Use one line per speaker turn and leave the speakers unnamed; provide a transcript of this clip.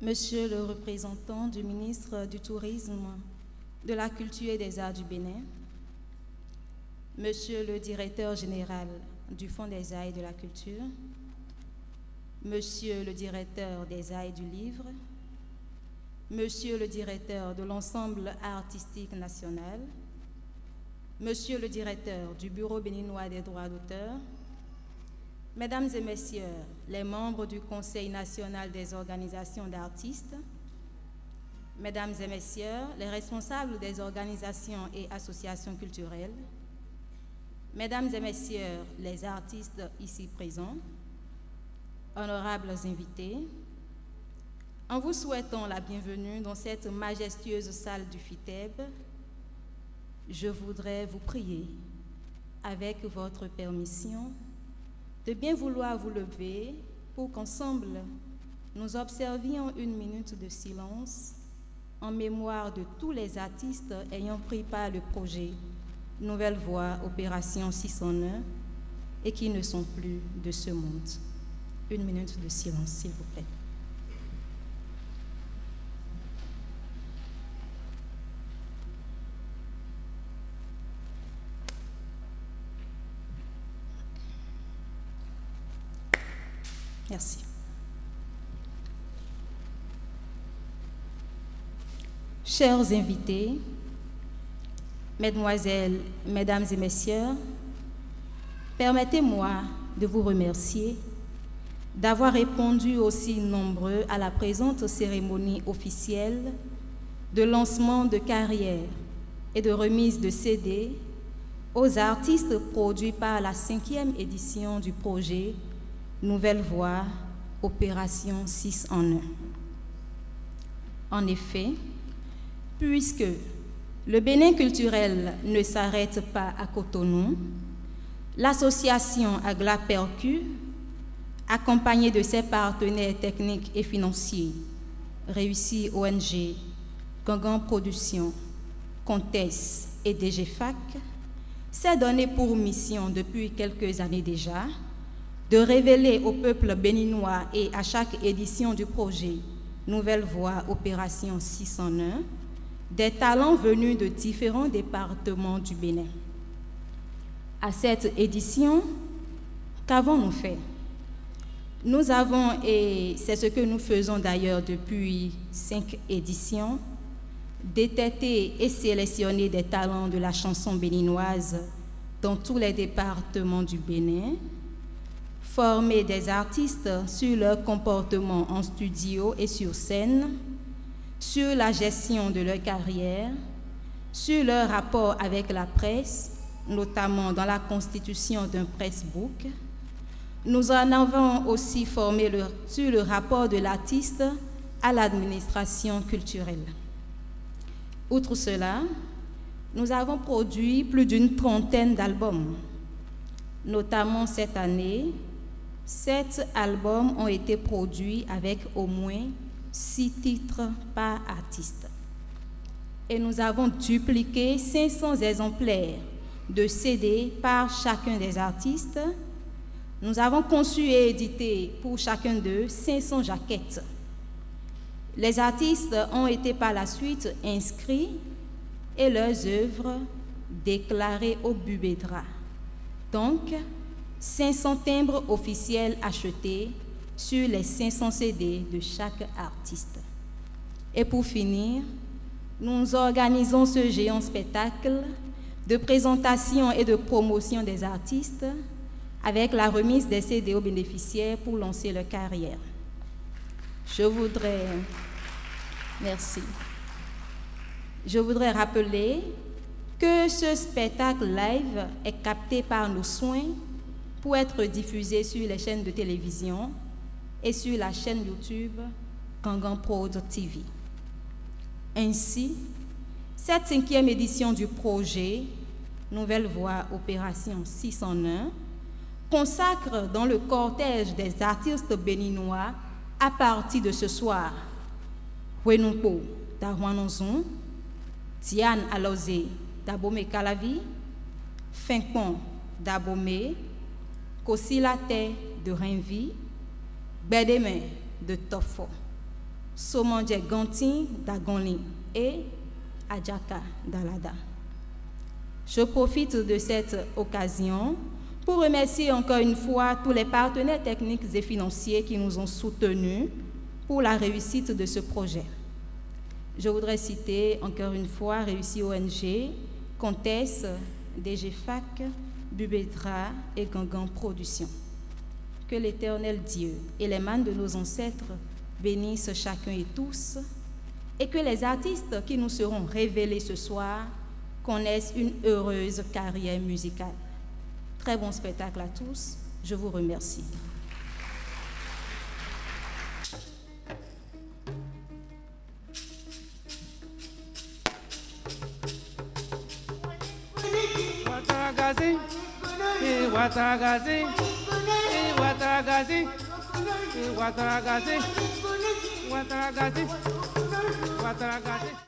Monsieur le représentant du ministre du Tourisme, de la Culture et des Arts du Bénin, Monsieur le directeur général du Fonds des Arts et de la Culture, Monsieur le directeur des Arts et du Livre, Monsieur le directeur de l'ensemble artistique national, Monsieur le directeur du Bureau béninois des droits d'auteur, Mesdames et Messieurs, les membres du Conseil national des organisations d'artistes, Mesdames et Messieurs, les responsables des organisations et associations culturelles, Mesdames et Messieurs, les artistes ici présents, honorables invités, en vous souhaitant la bienvenue dans cette majestueuse salle du FITEB, je voudrais vous prier, avec votre permission, de bien vouloir vous lever pour qu'ensemble, nous observions une minute de silence en mémoire de tous les artistes ayant pris part au projet Nouvelle Voie Opération 601 et qui ne sont plus de ce monde. Une minute de silence, s'il vous plaît. Merci. Chers invités, Mesdemoiselles, Mesdames et Messieurs, permettez-moi de vous remercier d'avoir répondu aussi nombreux à la présente cérémonie officielle de lancement de carrière et de remise de CD aux artistes produits par la 5e édition du projet Nouvelle Voie, Opération 6 en 1. En effet, puisque le Bénin culturel ne s'arrête pas à Cotonou, l'association Agla-Percu, accompagnée de ses partenaires techniques et financiers, Réussi ONG, Gangan Productions, Comtesse et DGFAC, s'est donné pour mission depuis quelques années déjà de révéler au peuple béninois et à chaque édition du projet Nouvelle Voie Opération 601 des talents venus de différents départements du Bénin. À cette édition, qu'avons-nous fait? Nous avons, et c'est ce que nous faisons d'ailleurs depuis 5 éditions, détecté et sélectionné des talents de la chanson béninoise dans tous les départements du Bénin, former des artistes sur leur comportement en studio et sur scène, sur la gestion de leur carrière, sur leur rapport avec la presse, notamment dans la constitution d'un pressbook. Nous en avons aussi formé sur le rapport de l'artiste à l'administration culturelle. Outre cela, nous avons produit plus d'une trentaine d'albums. Notamment cette année, 7 albums ont été produits avec au moins 6 titres par artiste. Et nous avons dupliqué 500 exemplaires de CD par chacun des artistes. Nous avons conçu et édité pour chacun d'eux 500 jaquettes. Les artistes ont été par la suite inscrits et leurs œuvres déclarées au Bubedra. Donc, 500 timbres officiels achetés sur les 500 CD de chaque artiste. Et pour finir, nous organisons ce géant spectacle de présentation et de promotion des artistes avec la remise des CD aux bénéficiaires pour lancer leur carrière. Je voudrais rappeler que ce spectacle live est capté par nos soins pour être diffusé sur les chaînes de télévision et sur la chaîne YouTube Gangan Prod TV. Ainsi, cette 5e édition du projet Nouvelle Voie Opération 601 consacre dans le cortège des artistes béninois à partir de ce soir Wenumpo d'Arwanonzon, Diane Alozé d'Abomey Calavi, Finkpon d'Abomey, Kossilate de Renvi, Bedeme de Tofo, Somandje Ganti d'Agonli et Adjaka d'Alada. Je profite de cette occasion pour remercier encore une fois tous les partenaires techniques et financiers qui nous ont soutenus pour la réussite de ce projet. Je voudrais citer encore une fois Réussi ONG, Comtesse, DGFAC, Bubetra et Gangan Productions. Que l'Éternel Dieu et les mains de nos ancêtres bénissent chacun et tous, et que les artistes qui nous seront révélés ce soir connaissent une heureuse carrière musicale. Très bon spectacle à tous, je vous remercie.
Watagazi.